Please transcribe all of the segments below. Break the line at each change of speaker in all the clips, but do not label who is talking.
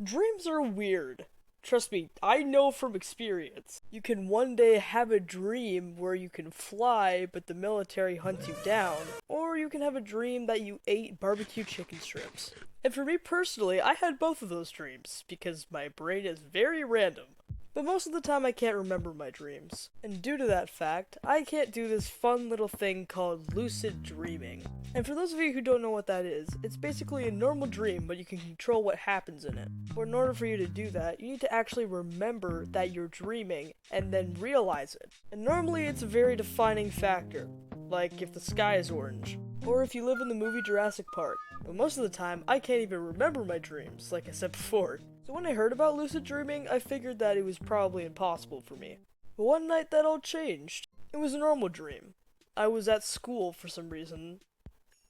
Dreams are weird. Trust me, I know from experience. You can one day have a dream where you can fly, but the military hunts you down, or you can have a dream that you ate barbecue chicken strips. And for me personally, I had both of those dreams, because my brain is very random. But most of the time I can't remember my dreams. And due to that fact, I can't do this fun little thing called lucid dreaming. And for those of you who don't know what that is, it's basically a normal dream, but you can control what happens in it. But in order for you to do that, you need to actually remember that you're dreaming, and then realize it. And normally it's a very defining factor, like if the sky is orange, or if you live in the movie Jurassic Park. But most of the time, I can't even remember my dreams, like I said before. So when I heard about lucid dreaming, I figured that it was probably impossible for me. But one night that all changed. It was a normal dream. I was at school for some reason,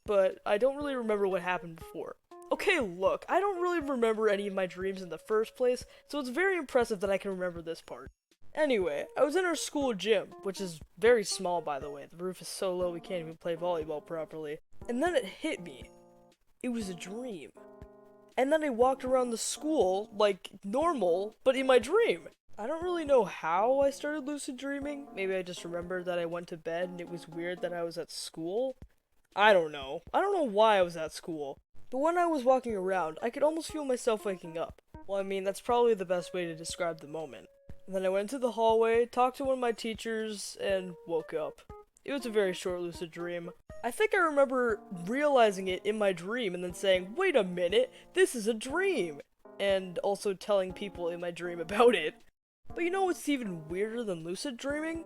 but I don't really remember what happened before. Okay, look, I don't really remember any of my dreams in the first place, so it's very impressive that I can remember this part. Anyway, I was in our school gym, which is very small by the way. The roof is so low we can't even play volleyball properly. And then it hit me. It was a dream. And then I walked around the school like normal, but in my dream. I don't really know how I started lucid dreaming. Maybe I just remembered that I went to bed and it was weird that I was at school. I don't know. I don't know why I was at school. But when I was walking around, I could almost feel myself waking up. Well, I mean, that's probably the best way to describe the moment. And then I went into the hallway, talked to one of my teachers, and woke up. It was a very short lucid dream. I think I remember realizing it in my dream and then saying, wait a minute, this is a dream! And also telling people in my dream about it. But you know what's even weirder than lucid dreaming?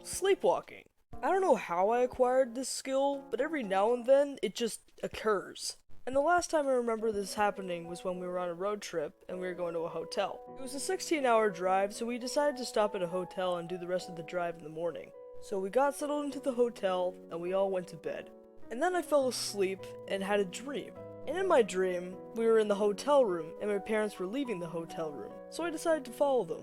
Sleepwalking. I don't know how I acquired this skill, but every now and then, it just occurs. And the last time I remember this happening was when we were on a road trip and we were going to a hotel. It was a 16-hour drive, so we decided to stop at a hotel and do the rest of the drive in the morning. So we got settled into the hotel and we all went to bed. And then I fell asleep and had a dream. And in my dream, we were in the hotel room and my parents were leaving the hotel room, so I decided to follow them.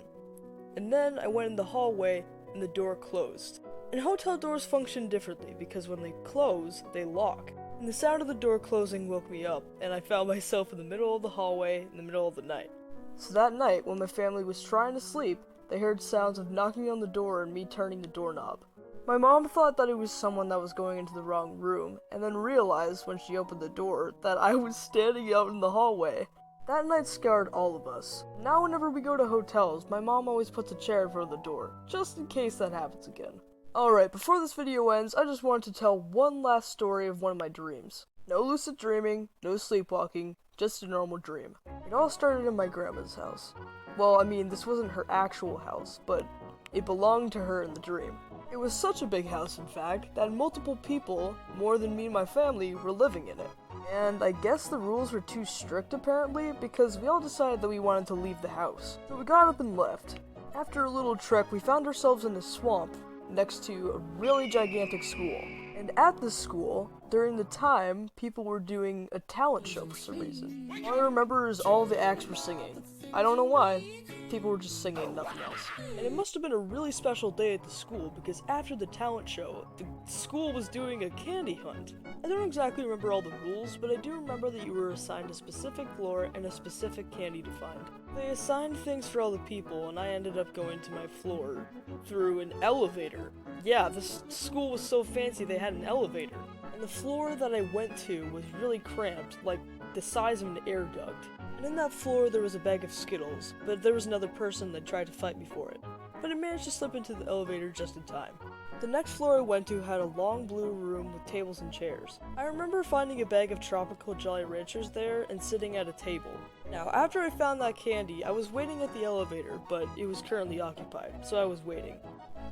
And then I went in the hallway and the door closed. And hotel doors function differently because when they close, they lock. And the sound of the door closing woke me up, and I found myself in the middle of the hallway in the middle of the night. So that night, when my family was trying to sleep, they heard sounds of knocking on the door and me turning the doorknob. My mom thought that it was someone that was going into the wrong room, and then realized when she opened the door that I was standing out in the hallway. That night scared all of us. Now whenever we go to hotels, my mom always puts a chair in front of the door, just in case that happens again. Alright, before this video ends, I just wanted to tell one last story of one of my dreams. No lucid dreaming, no sleepwalking, just a normal dream. It all started in my grandma's house. Well, I mean, this wasn't her actual house, but it belonged to her in the dream. It was such a big house, in fact, that multiple people, more than me and my family, were living in it. And I guess the rules were too strict apparently, because we all decided that we wanted to leave the house. So we got up and left. After a little trek, we found ourselves in a swamp, next to a really gigantic school. And at this school, during the time, people were doing a talent show for some reason. All I remember is all the acts were singing. I don't know why. People were just singing, nothing else. And it must have been a really special day at the school, because after the talent show, the school was doing a candy hunt. I don't exactly remember all the rules, but I do remember that you were assigned a specific floor and a specific candy to find. They assigned things for all the people, and I ended up going to my floor through an elevator. Yeah, this school was so fancy they had an elevator. And the floor that I went to was really cramped, like the size of an air duct. And in that floor there was a bag of Skittles, but there was another person that tried to fight me for it. But I managed to slip into the elevator just in time. The next floor I went to had a long blue room with tables and chairs. I remember finding a bag of tropical Jolly Ranchers there and sitting at a table. Now, after I found that candy, I was waiting at the elevator, but it was currently occupied, so I was waiting.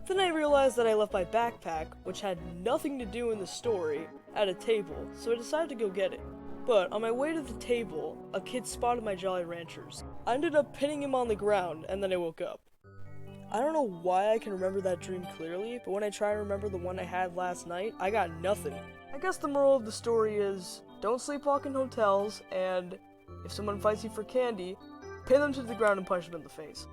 Then I realized that I left my backpack, which had nothing to do in the story, at a table, so I decided to go get it. But on my way to the table, a kid spotted my Jolly Ranchers. I ended up pinning him on the ground, and then I woke up. I don't know why I can remember that dream clearly, but when I try to remember the one I had last night, I got nothing. I guess the moral of the story is, don't sleepwalk in hotels, and if someone fights you for candy, pin them to the ground and punch them in the face.